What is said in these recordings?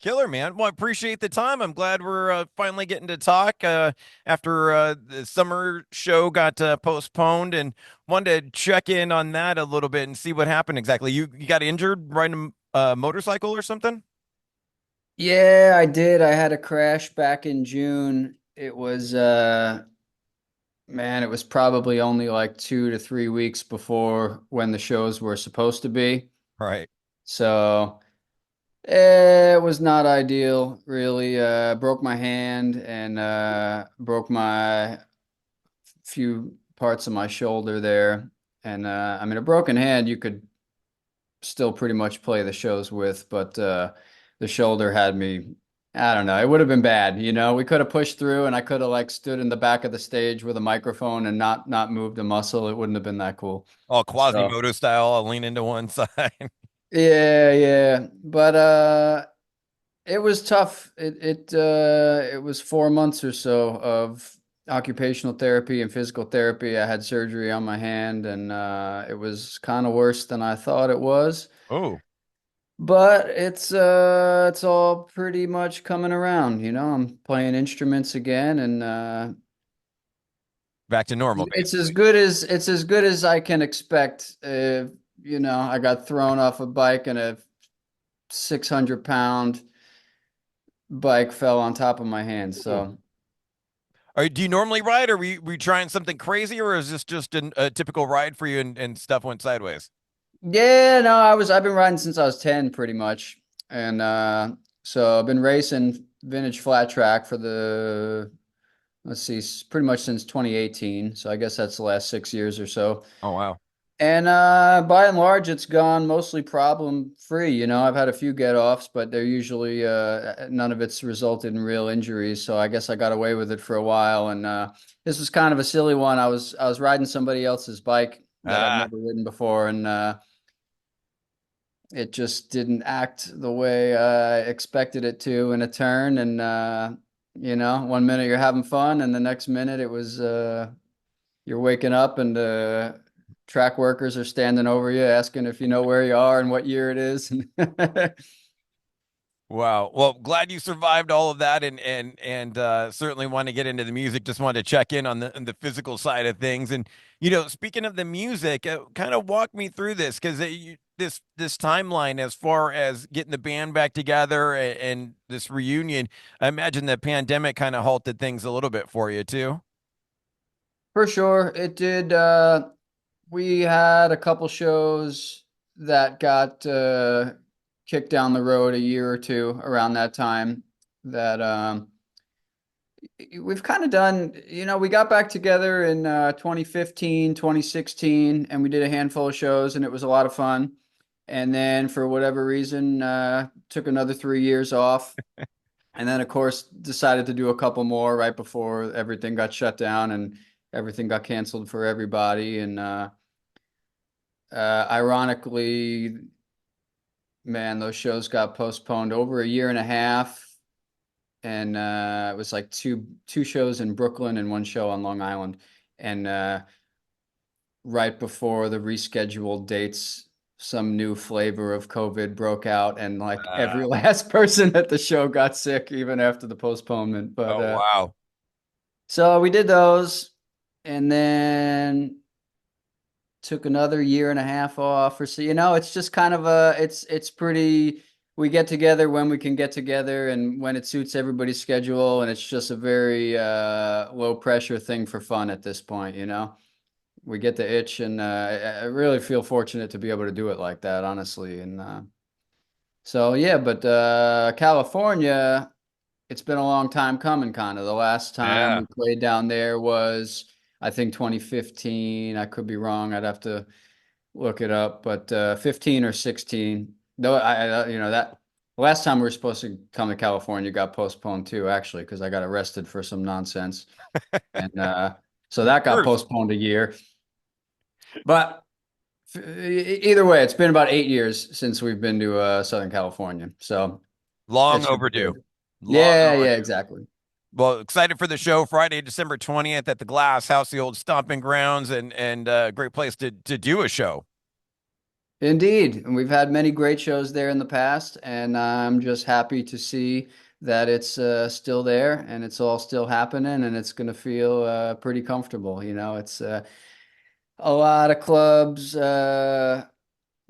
Killer, man. Well, I appreciate the time. I'm glad we're finally getting to talk after the summer show got postponed, and wanted to check in on that a little bit and see what happened exactly. You got injured riding a motorcycle or something? Yeah, I did. I had a crash back in June. It was man, it was probably only like 2 to 3 weeks before when the shows were supposed to be. Right. So it was not ideal, really. Broke my hand and broke my few parts of my shoulder there. And I mean, a broken hand you could still pretty much play the shows with, but the shoulder had me. I don't know. It would have been bad, you know. We could have pushed through, and I could have like stood in the back of the stage with a microphone and not moved a muscle. It wouldn't have been that cool. All So Quasimodo style. I'll lean into one side. yeah, yeah. But it was tough. It was 4 months or so of occupational therapy and physical therapy. I had surgery on my hand, and it was kind of worse than I thought it was. Oh, But it's all pretty much coming around, you know. I'm playing instruments again and back to normal, basically. it's as good as I can expect. You know, I got thrown off a bike and a 600 pound bike fell on top of my hand. Ooh. So Do you normally ride, or we trying something crazy, or is this just a typical ride for you and stuff went sideways? yeah, no, I've been riding since I was 10 pretty much. And so I've been racing vintage flat track for the let's see, pretty much since 2018. So I guess that's the last 6 years or so. Oh, wow. And by and large, it's gone mostly problem free. You know, I've had a few get offs, but they're usually none of it's resulted in real injuries. So I guess I got away with it for a while. And this was kind of a silly one. I was riding somebody else's bike that I've Ah, never ridden before, and it just didn't act the way I expected it to in a turn. And you know, one minute you're having fun, and the next minute it was you're waking up and track workers are standing over you asking if you know where you are and what year it is. wow. Well, glad you survived all of that, and certainly want to get into the music. Just wanted to check in on the physical side of things. And speaking of the music, kind of walk me through this because this timeline as far as getting the band back together and this reunion. I imagine the pandemic kind of halted things a little bit for you too. For sure, it did. We had a couple shows that got kicked down the road a year or two around that time that we've kind of done, you know, we got back together in 2015, 2016, and we did a handful of shows, and it was a lot of fun. And then for whatever reason, took another 3 years off. And then, of course, decided to do a couple more right before everything got shut down and everything got canceled for everybody. And ironically, man, those shows got postponed over a year and a half. And it was like two shows in Brooklyn and one show on Long Island. And right before the rescheduled dates, some new flavor of COVID broke out, and like every last person at the show got sick even after the postponement. But Oh, wow. so we did those, and then took another year and a half off or so. You know, it's just kind of it's pretty. We get together when we can get together and when it suits everybody's schedule, and it's just a very low pressure thing for fun at this point, you know. We get the itch, and I really feel fortunate to be able to do it like that, honestly. And so yeah, but California, it's been a long time coming, kind of. The last time Yeah. we played down there was, I think, 2015. I could be wrong. I'd have to look it up, but 15 or 16. Though you know, that last time we were supposed to come to California got postponed too, actually, because I got arrested for some nonsense, and so that got Sure. postponed a year. But either way, it's been about 8 years since we've been to Southern California, so it Long should be overdue. good. Long Yeah, yeah, overdue. exactly. Well, excited for the show Friday, December 20th at the Glasshouse, the old stomping grounds, and great place to do a show. Indeed. And we've had many great shows there in the past, and I'm just happy to see that it's still there and it's all still happening and it's going to feel pretty comfortable. It's a lot of clubs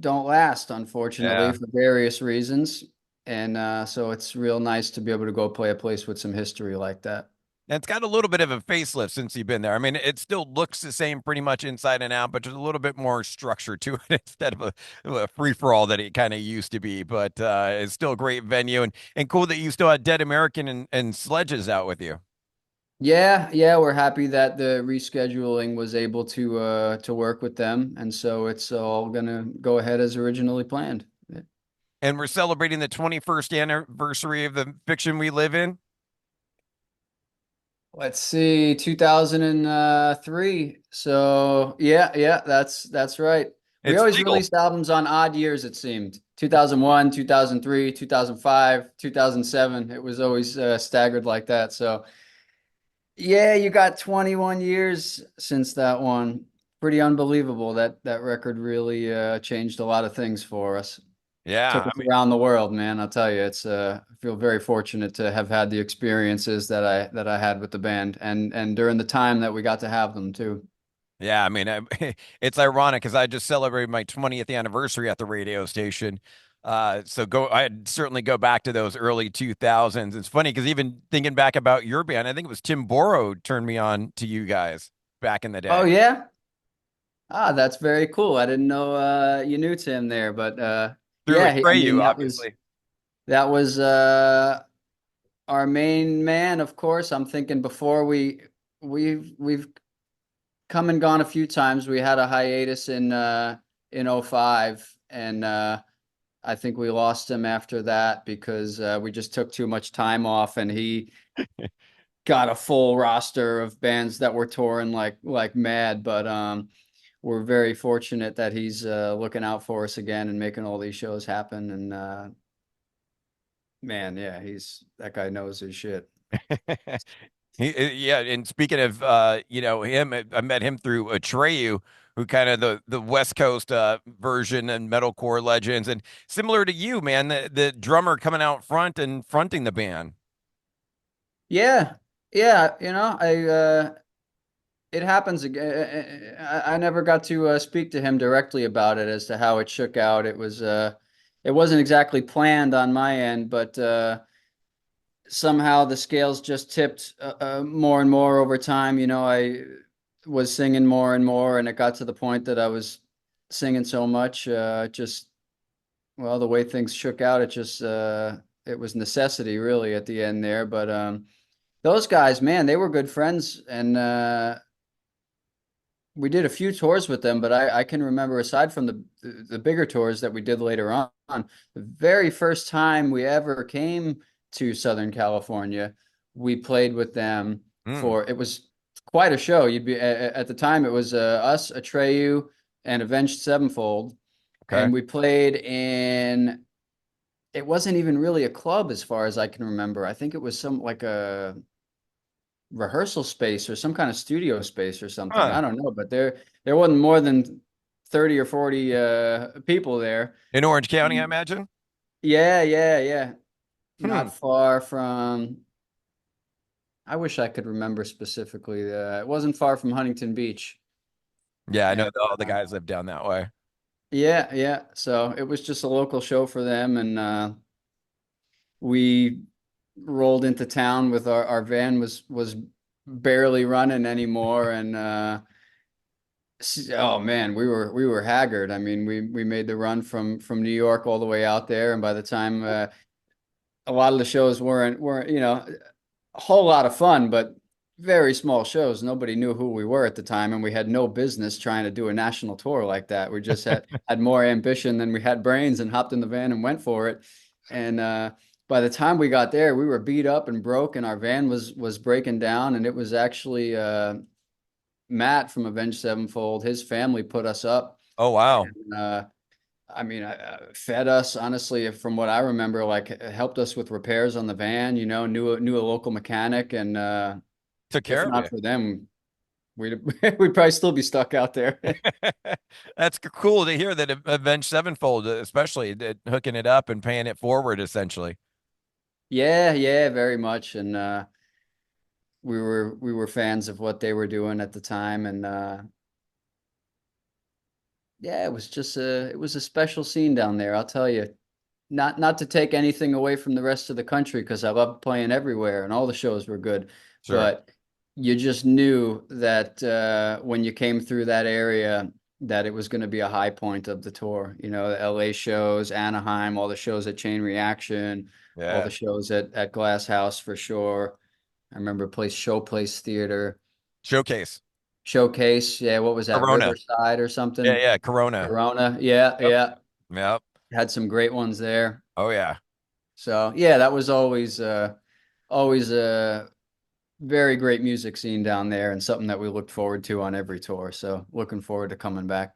don't last, unfortunately, Yeah. for various reasons. And so it's real nice to be able to go play a place with some history like that. And it's got a little bit of a facelift since you've been there. I mean, it still looks the same pretty much inside and out, but there's a little bit more structure to it instead of a free for all that it kind of used to be. But it's still a great venue and cool that you still had Dead American and Sledges out with you. Yeah, yeah, we're happy that the rescheduling was able to work with them, and so it's all gonna go ahead as originally planned. And we're celebrating the 21st anniversary of the fiction we live in. Let's see, 2003. So yeah, yeah, that's right. We It's always legal. released albums on odd years, it seemed. 2001, 2003, 2005, 2007. It was always staggered like that. So yeah, you got 21 years since that one. Pretty unbelievable. That record really changed a lot of things for us. Yeah. Took us around the world, man. I'll tell you, it's I feel very fortunate to have had the experiences that I had with the band and during the time that we got to have them too. Yeah, I mean, it's ironic because I just celebrated my 20th anniversary at the radio station. I'd certainly go back to those early 2000s. It's funny because even thinking back about your band, I think it was Tim Borrow turned me on to you guys back in the Oh day yeah? Ah, that's very cool. I didn't know you knew Tim there, but through yeah, I Atreyu, mean obviously. that was our main man, of course. I'm thinking before we've come and gone a few times. We had a hiatus in '05, and I think we lost him after that because we just took too much time off and he got a full roster of bands that were touring like mad. But we're very fortunate that he's looking out for us again and making all these shows happen. And man, yeah, he's that guy knows his shit. Yeah, and speaking of him, I met him through Atreyu, who kind of the West Coast version and metalcore legends, and similar to you, man, the drummer coming out front and fronting the band. Yeah, yeah, it happens again. I never got to speak to him directly about it as to how it shook out. It wasn't exactly planned on my end, but somehow the scales just tipped more and more over time. I was singing more and more, and it got to the point that I was singing so much. Just well, the way things shook out, it was necessity really at the end there. But those guys, man, they were good friends, and we did a few tours with them, but I can remember aside from the bigger tours that we did later on, the very first time we ever came to Southern California, we played with them Hmm. for it was quite a show. You'd be at the time it was us, Atreyu, and Avenged Sevenfold, Okay. and we played in it wasn't even really a club as far as I can remember. I think it was some like a rehearsal space or some kind of studio space or something. Huh. I don't know, but there wasn't more than 30 or 40 people there. In Orange County, I Mm. imagine. Yeah, yeah, yeah. Hmm. Not far from I wish I could remember specifically. It wasn't far from Huntington Beach. Yeah, I know And that all the guys live down that way. yeah, yeah. So it was just a local show for them and we rolled into town with our van was barely running anymore and oh man, we were haggard. I mean, we made the run from New York all the way out there, and by the time a lot of the shows weren't a whole lot of fun, but very small shows. Nobody knew who we were at the time, and we had no business trying to do a national tour like that. We just had more ambition than we had brains, and hopped in the van and went for it. And by the time we got there, we were beat up and broke, and our van was breaking down, and it was actually Matt from Avenged Sevenfold, his family put us up Oh wow, and I mean, fed us honestly, from what I remember, like helped us with repairs on the van. Knew a local mechanic, and took if care of not you. for them, we'd we'd probably still be stuck out there. That's cool to hear that Avenged Sevenfold, especially hooking it up and paying it forward, essentially. Yeah, yeah, very much. And we were fans of what they were doing at the time, and yeah, it was a special scene down there, I'll tell you. Not to take anything away from the rest of the country because I loved playing everywhere and all the shows were good, Sure. but you just knew that when you came through that area that it was going to be a high point of the tour. You know, the LA shows, Anaheim, all the shows at Chain Reaction, all the Yeah. shows at Glasshouse for sure. I remember Showplace Theater, Showcase. Showcase. Yeah, what was that? Corona. Riverside or Yeah, something? yeah. Corona. Corona. Yeah, Yep. yeah. Yep. Had some great ones there. Oh yeah. So yeah, that was always a very great music scene down there and something that we looked forward to on every tour. So looking forward to coming back.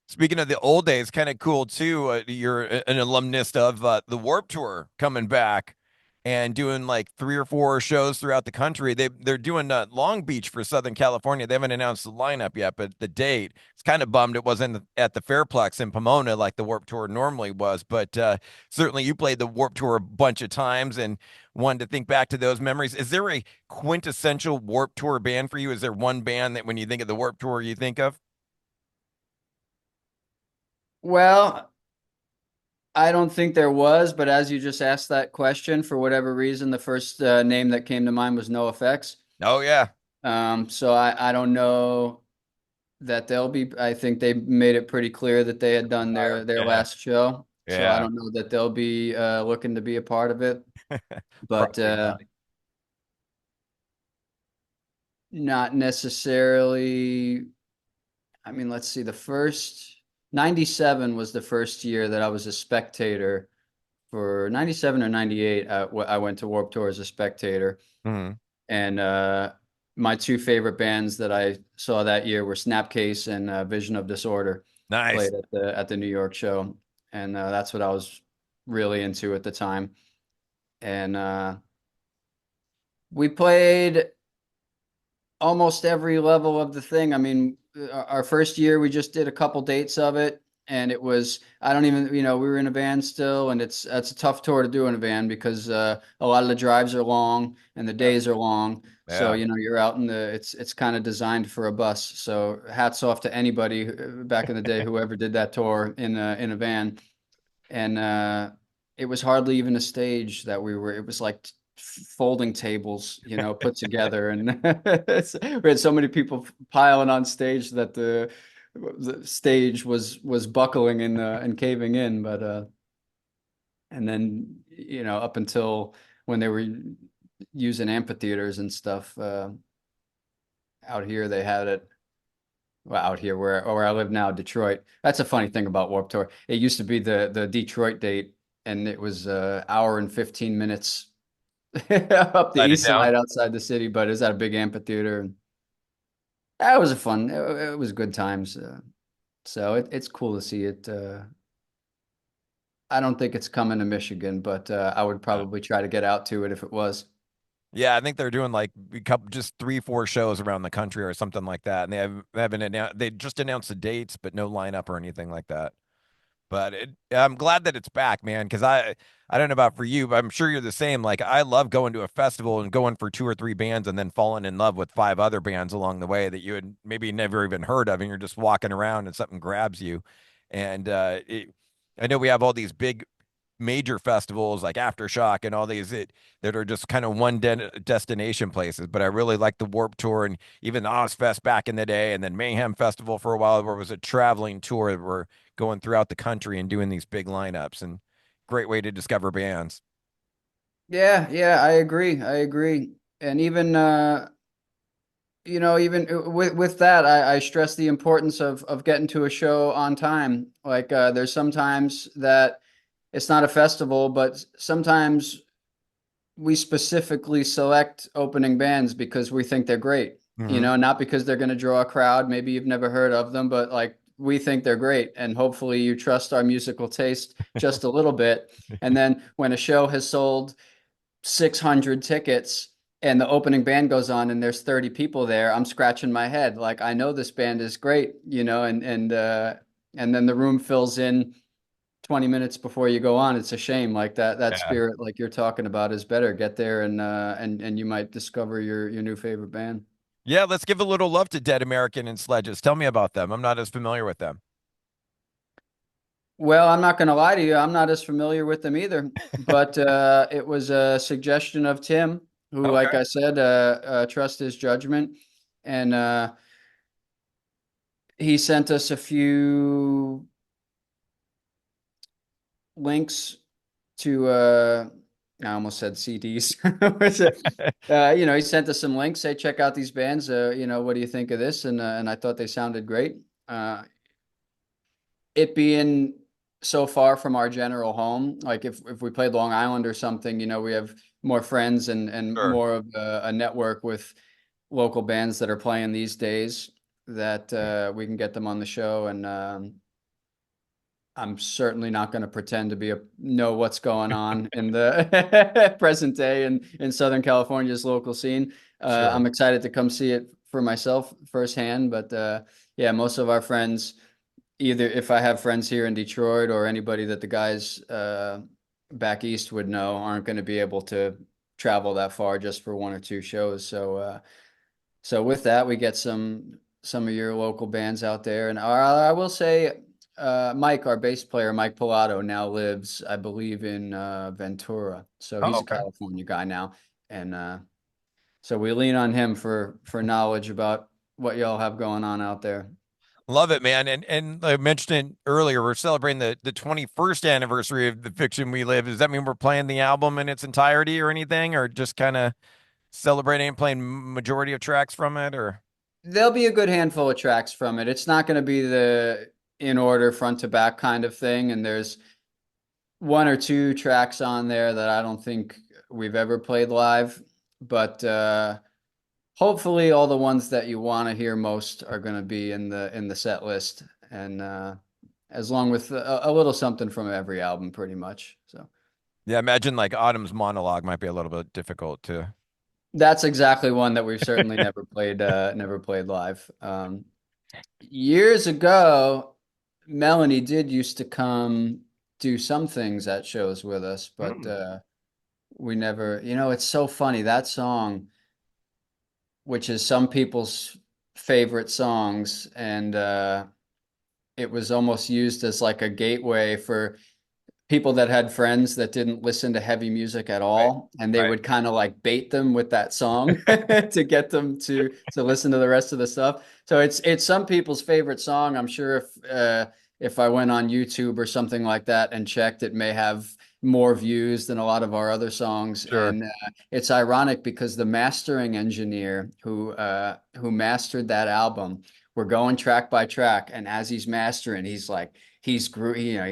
Speaking of the old days, kind of cool too. You're an alumnus of the Warp Tour coming back and doing like 3 or 4 shows throughout the country. They're doing Long Beach for Southern California. They haven't announced the lineup yet, but the date. It's kind of bummed it wasn't at the Fairplex in Pomona like the Warp Tour normally was. But certainly you played the Warp Tour a bunch of times and wanted to think back to those memories. Is there a quintessential Warp Tour band for you? Is there one band that when you think of the Warp Tour you think of? Well, I don't think there was, but as you just asked that question, for whatever reason, the first name that came to mind was NoFX. Oh yeah. So I don't know that they'll be. I think they made it pretty clear that they had done their Yeah. last show. So I Yeah. don't know that they'll be looking to be a part of it, but Probably not. not necessarily. I mean, let's see. The first 97 was the first year that I was a spectator for 97 or 98. I went to Warped Tour as a spectator, Mhm. and my two favorite bands that I saw that year were Snapcase and Vision of Disorder. Nice. Played at the New York show, and that's what I was really into at the time. And we played almost every level of the thing. I mean, our first year we just did a couple dates of it, and it was I don't even we were in a van still, and it's a tough tour to do in a van because a lot of the drives are long and the Yeah. days are long. So Yeah. you're out in the it's kind of designed for a bus. So hats off to anybody back in the day whoever did that tour in a van, and it was hardly even a stage that we were. It was like folding tables, put together, and we had so many people piling on stage that the stage was buckling and caving in. But and then up until when they were using amphitheaters and stuff out here, they had it. Well, out here where I live now, Detroit. That's a funny thing about Warped Tour. It used to be the Detroit date, and it was an hour and 15 minutes up the Write it east down. side outside the city, but it was at a big amphitheater. And that was a fun. It was good times. So it's cool to see it. I don't think it's coming to Michigan, but I would Yeah. probably try to get out to it if it was. Yeah, I think they're doing like a couple, just 3, 4 shows around the country or something like that. And they haven't announced. They just announced the dates, but no lineup or anything like that. But I'm glad that it's back, man. Because I don't know about for you, but I'm sure you're the same. Like I love going to a festival and going for 2 or 3 bands, and then falling in love with 5 other bands along the way that you had maybe never even heard of, and you're just walking around and something grabs you. And I know we have all these big major festivals like Aftershock and all these that are just kind of one destination places. But I really like the Warp Tour and even the Ozfest back in the day, and then Mayhem Festival for a while, where it was a traveling tour where we're going throughout the country and doing these big lineups and great way to discover bands. Yeah, yeah, I agree. I agree. And even even with that, I stress the importance of getting to a show on time. Like there's sometimes that it's not a festival, but sometimes we specifically select opening bands because we think they're great. Hmm. Not because they're going to draw a crowd. Maybe you've never heard of them, but like we think they're great, and hopefully you trust our musical taste just a little bit. And then when a show has sold 600 tickets and the opening band goes on and there's 30 people there, I'm scratching my head. Like, I know this band is great, and then the room fills in 20 minutes before you go on. It's a shame. Like that Yeah. spirit like you're talking about is better. Get there and you might discover your new favorite band. Yeah, let's give a little love to Dead American and Sledges. Tell me about them. I'm not as familiar with them. Well, I'm not going to lie to you. I'm not as familiar with them either, but it was a suggestion of Tim, who, like Okay. I said, trust his judgment. And he sent us a few links to, I almost said CDs. Was it? He sent us some links. Say, check out these bands. What do you think of this? And I thought they sounded great. It being so far from our general home, like if we played Long Island or something, we have more friends and Sure. more of a network with local bands that are playing these days that we can get them on the show. And I'm certainly not going to pretend to know what's going on in the present day in Southern California's local scene. Sure. I'm excited to come see it for myself firsthand, but yeah, most of our friends, either if I have friends here in Detroit or anybody that the guys back east would know, aren't going to be able to travel that far just for one or two shows. So with that, we get some of your local bands out there, and I will say, Mike, our bass player, Mike Pilato, now lives, I believe, in Ventura. So Oh, he's a okay. California guy now, and so we lean on him for knowledge about what y'all have going on out there. Love it, man. And I mentioned it earlier, we're celebrating the 21st anniversary of The Fiction We Live. Does that mean we're playing the album in its entirety or anything, or just kind of celebrating and playing majority of tracks from it, or There'll be a good handful of tracks from it. It's not going to be the in order front to back kind of thing, and there's one or two tracks on there that I don't think we've ever played live, but hopefully all the ones that you want to hear most are going to be in the set list, and as long with a little something from every album, pretty much. So yeah, imagine like Autumn's monologue might be a little bit difficult to. that's exactly one that we've certainly never played live. Years ago, Melanie did used to come do some things at shows with us, but Mm. we never, it's so funny that song, which is some people's favorite songs, and it was almost used as like a gateway for people that had friends that didn't listen to heavy music at Right, all, and they right. would kind of like bait them with that song to get them to listen to the rest of the stuff. So it's some people's favorite song. I'm sure if I went on YouTube or something like that and checked, it may have more views than a lot of our other songs. Sure. And it's ironic because the mastering engineer who mastered that album, we're going track by track, and as he's mastering, he's like he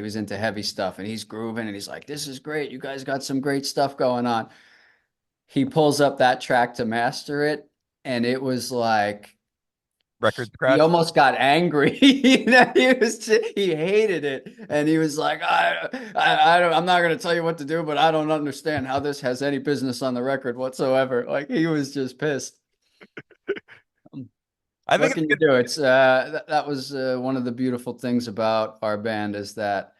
was into heavy stuff and he's grooving and he's like, this is great. You guys got some great stuff going on. He pulls up that track to master it, and it was like Record he scratch. almost got angry. He hated it, and he was like, I'm not going to tell you what to do, but I don't understand how this has any business on the record whatsoever. Like he was just pissed. I think What it's can you good. do? It's that was one of the beautiful things about our band is that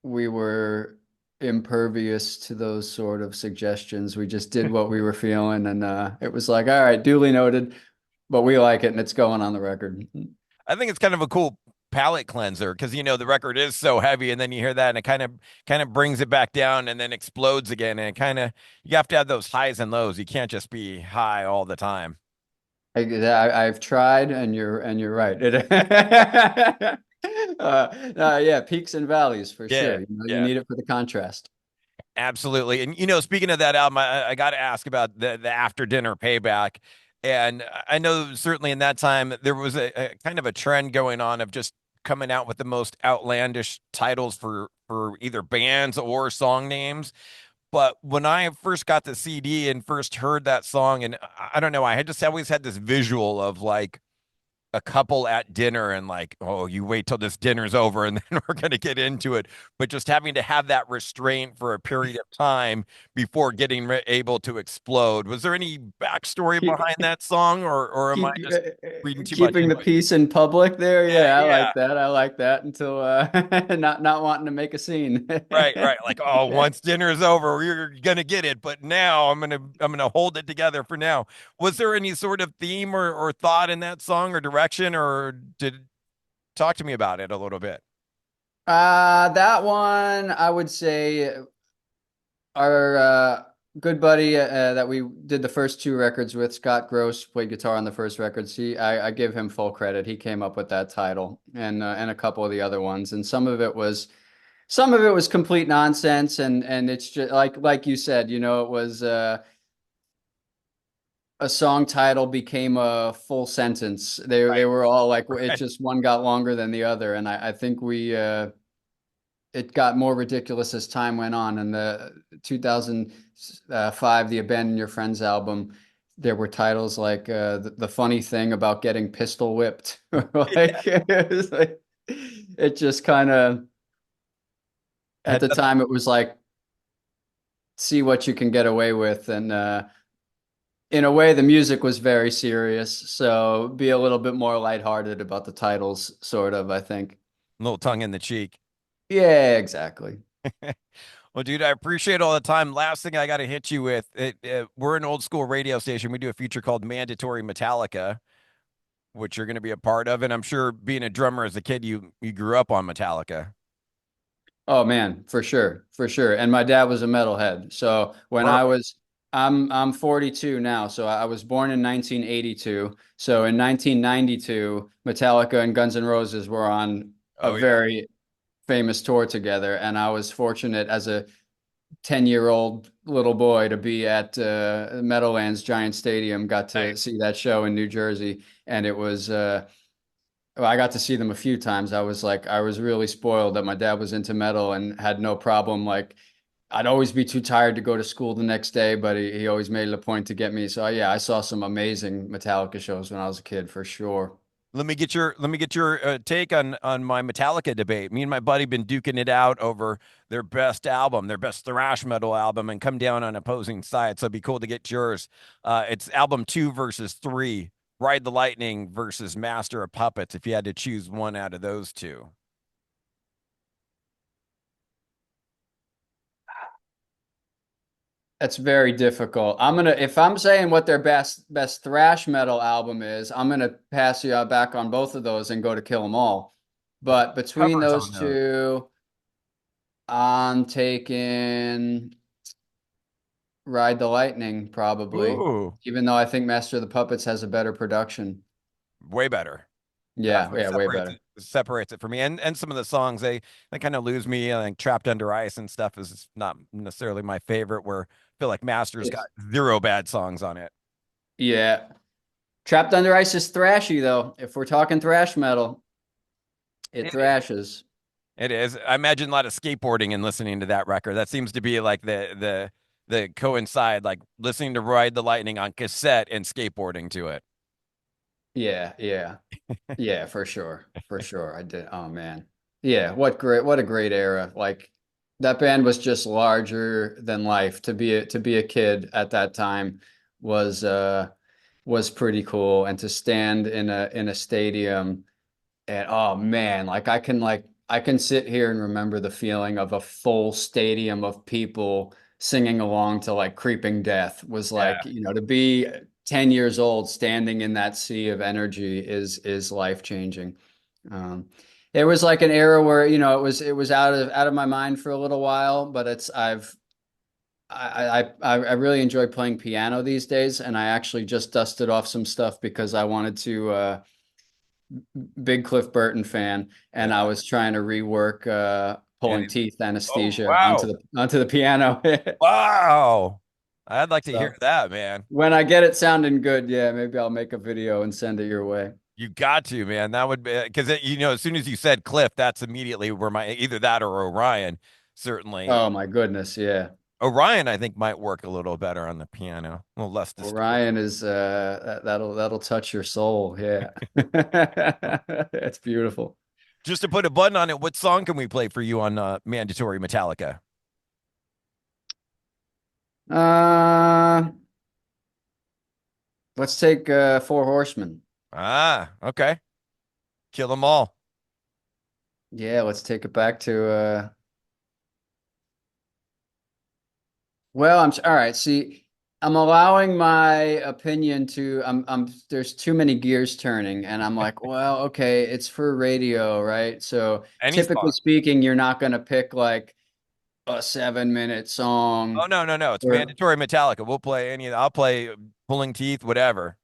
we were impervious to those sort of suggestions. We just did what we were feeling, and it was like, all right, duly noted, but we like it, and it's going on the record. I think it's kind of a cool palate cleanser because the record is so heavy, and then you hear that, and it kind of brings it back down, and then explodes again, and it kind of you have to have those highs and lows. You can't just be high all the time. I've tried, and you're right. Yeah, peaks and valleys for Yeah, sure. You yeah. need it for the contrast. Absolutely. And speaking of that album, I got to ask about the After Dinner Payback. And I know certainly in that time there was a kind of a trend going on of just coming out with the most outlandish titles for either bands or song names. But when I first got the CD and first heard that song, and I don't know, I had just always had this visual of like a couple at dinner and like, oh, you wait till this dinner's over and then we're gonna get into it. But just having to have that restraint for a period of time before getting able to explode. Was there any backstory Keep behind that song, or am I keep just reading too much keeping the into it? peace in public there. Yeah, Yeah, I yeah. like that. I like that until not wanting to make a scene. Right, right. Like, oh, once dinner is over, we're gonna get it, but now I'm gonna hold it together for now. Was there any sort of theme or thought in that song or direction, or did talk to me about it a little bit? That one I would say our good buddy that we did the first two records with, Scott Gross, played guitar on the first records. I give him full credit. He came up with that title and a couple of the other ones, and some of it was complete nonsense, and it's just like you said, you know, it was a song title became a full sentence. They Right, were all like it right. just one got longer than the other, and I think we it got more ridiculous as time went on. In the 2005, the Abandon Your Friends album, there were titles like the funny thing about getting pistol whipped. Yeah, Like it was like it just kind of at had the the time it was like see what you can get away with, and in a way the music was very serious, so be a little bit more lighthearted about the titles, sort of, I think. little tongue in the cheek. Yeah, exactly. Well, dude, I appreciate all the time. Last thing I got to hit you with, we're an old school radio station. We do a feature called Mandatory Metallica, which you're going to be a part of, and I'm sure being a drummer as a kid, you grew up on Metallica. Oh man, for sure, for sure. And my dad was a metalhead. So when I Perfect. was, I'm 42 now. So I was born in 1982. So in 1992, Metallica and Guns N' Roses were on a Oh yeah. very famous tour together, and I was fortunate as a 10-year-old little boy to be at Meadowlands Giant Stadium. Got to Nice. see that show in New Jersey, and it was. Well, I got to see them a few times. I was really spoiled that my dad was into metal and had no problem. Like, I'd always be too tired to go to school the next day, but he always made it a point to get me. So, yeah, I saw some amazing Metallica shows when I was a kid, for sure. Let me get your take on my Metallica debate. Me and my buddy been duking it out over their best album, their best thrash metal album, and come down on opposing sides. So it'd be cool to get yours. It's album 2 versus 3. Ride the Lightning versus Master of Puppets. If you had to choose one out of those two. That's very difficult. If I'm saying what their best thrash metal album is, I'm gonna pass you back on both of those and go to Kill 'Em All. But between Covers on those those. two, I'm taking Ride the Lightning, probably, Ooh, even though I think Master of the Puppets has a better production. way better. Yeah, That's what yeah, way separates better. it separates it for me. And some of the songs they kind of lose me. Like Trapped Under Ice and stuff is not necessarily my favorite. Where I feel like Master's got It's zero bad songs on it. yeah. Trapped Under Ice is thrashy though. If we're talking thrash metal, it It is. thrashes. It is. I imagine a lot of skateboarding and listening to that record. That seems to be like the coincide, like listening to Ride the Lightning on cassette and skateboarding to it. Yeah, yeah. Yeah, for sure. For sure. I did. Oh man. Yeah, what a great era. Like that band was just larger than life. To be a kid at that time was pretty cool, and to stand in a stadium. And oh man, like I can sit here and remember the feeling of a full stadium of people singing along to like Creeping Death was like, Yeah. you know, to be 10 years old standing in that sea of energy is life-changing. Um, it was like an era where, you know, it was out of my mind for a little while, but it's I really enjoy playing piano these days, and I actually just dusted off some stuff because I wanted to big Cliff Burton fan, and I Yeah. was trying to rework And pulling it, teeth oh anesthesia wow. onto the piano. Wow. I'd like to hear So that, man. when I get it sounding good, yeah, maybe I'll make a video and send it your way. You got to, man. That would be because as soon as you said Cliff, that's immediately where my either that or Orion, certainly. Oh my goodness, yeah. Orion, I think, might work a little better on the piano, a little less distortion. Orion is that'll touch your soul. Yeah. That's beautiful. Just to put a button on it, what song can we play for you on Mandatory Metallica? Uh let's take Four Horsemen. Ah, okay. Kill them all. Yeah, let's take it back to well, all right. See, I'm allowing my opinion to there's too many gears turning and I'm like, well, okay, it's for radio, right? So Any typically song. speaking, you're not going to pick like a 7-minute Oh song no, no, no. It's or mandatory Metallica. We'll play any. I'll play Pulling Teeth, whatever.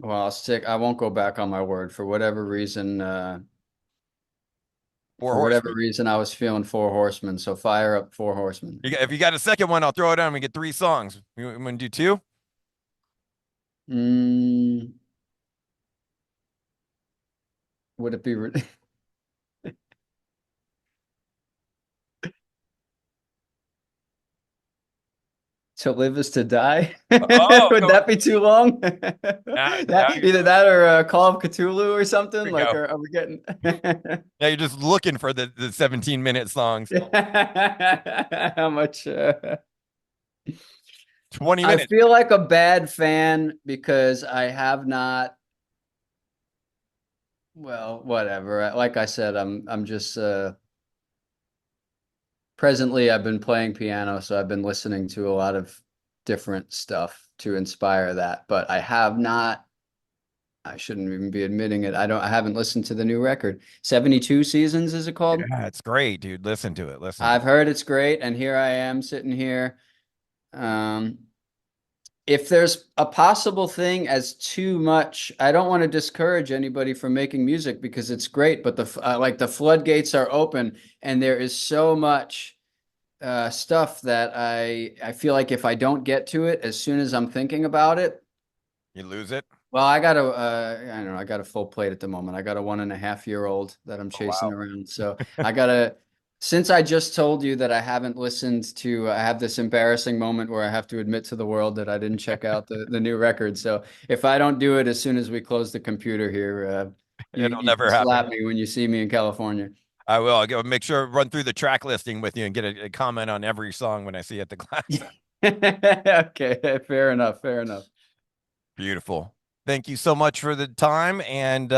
well, I'll stick I won't go back on my word for whatever reason Four Horsemen. I was feeling Four Horsemen. So fire up Four Horsemen. If you got a second one, I'll throw it on. We get three songs. You want to do two? Mm, would it be To live is to die. Oh, Would come on. that be too long? Now Either that or Call of Cthulhu or something. we Like, go. are we getting Now you're just looking for the 17-minute songs. how much? 20 I minutes. feel like a bad fan because I have not. Well, whatever. Like I said, I'm just presently I've been playing piano, so I've been listening to a lot of different stuff to inspire that. But I have not I shouldn't even be admitting it. I haven't listened to the new record. 72 Seasons is it called? Yeah, it's great, dude. Listen to it. Listen to it. I've heard it's great, and here I am sitting here. Um, if there's a possible thing as too much, I don't want to discourage anybody from making music because it's great, but like the floodgates are open, and there is so much stuff that I feel like if I don't get to it as soon as I'm thinking about it, You lose it. well, I got I don't know, I got a full plate at the moment. I got a 1.5-year-old that I'm Oh, chasing wow. around. So I gotta, since I just told you that I haven't listened to, I have this embarrassing moment where I have to admit to the world that I didn't check out the new record. So if I don't do it as soon as we close the computer here, It'll you can never happen. slap me when you see me in California. I will. I'll make sure run through the track listing with you and get a comment on every song when I see you at the class. Okay, fair enough, fair enough. Beautiful. Thank you so much for the time and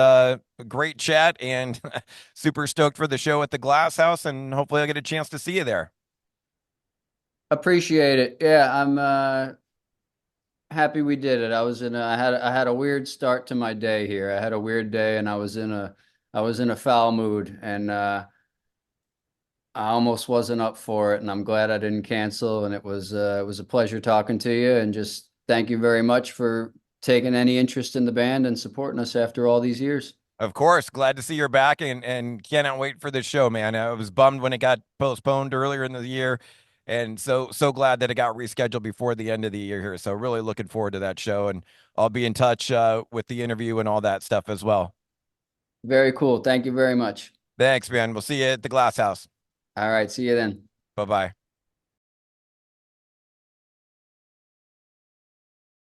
great chat and super stoked for the show at the Glasshouse and hopefully I'll get a chance to see you there. Appreciate it. Yeah, I'm happy we did it. I had a weird start to my day here. I had a weird day and I was in a foul mood and I almost wasn't up for it and I'm glad I didn't cancel and it was a pleasure talking to you and just thank you very much for taking any interest in the band and supporting us after all these years. Of course, glad to see you're back and cannot wait for this show, man. I was bummed when it got postponed earlier in the year and so glad that it got rescheduled before the end of the year here. So really looking forward to that show and I'll be in touch with the interview and all that stuff as well. Very cool. Thank you very much. Thanks, man. We'll see you at the Glass House. All right, see you then. Bye-bye.